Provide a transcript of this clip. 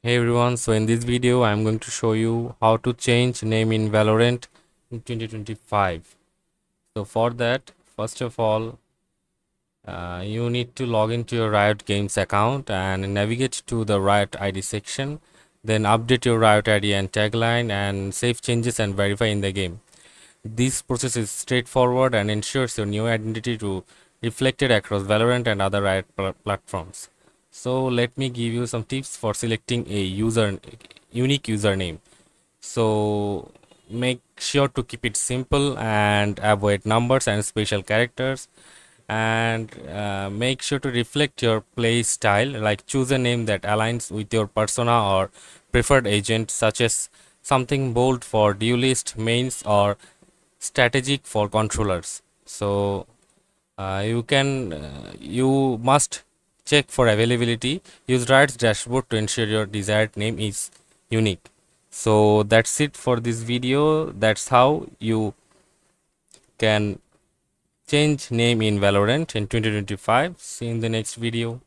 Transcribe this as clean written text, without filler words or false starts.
Hey everyone, so in this video I'm going to show you how to change name in Valorant in 2025. So for that, first of all, you need to log into your Riot Games account and navigate to the Riot ID section. Then update your Riot ID and tagline and save changes and verify in the game. This process is straightforward and ensures your new identity to reflected across Valorant and other Riot platforms. So let me give you some tips for selecting a unique username. So make sure to keep it simple and avoid numbers and special characters, and make sure to reflect your play style, like choose a name that aligns with your persona or preferred agent, such as something bold for duelist mains or strategic for controllers. So you must check for availability. Use Riot's dashboard to ensure your desired name is unique. So that's it for this video. That's how you can change name in Valorant in 2025. See you in the next video.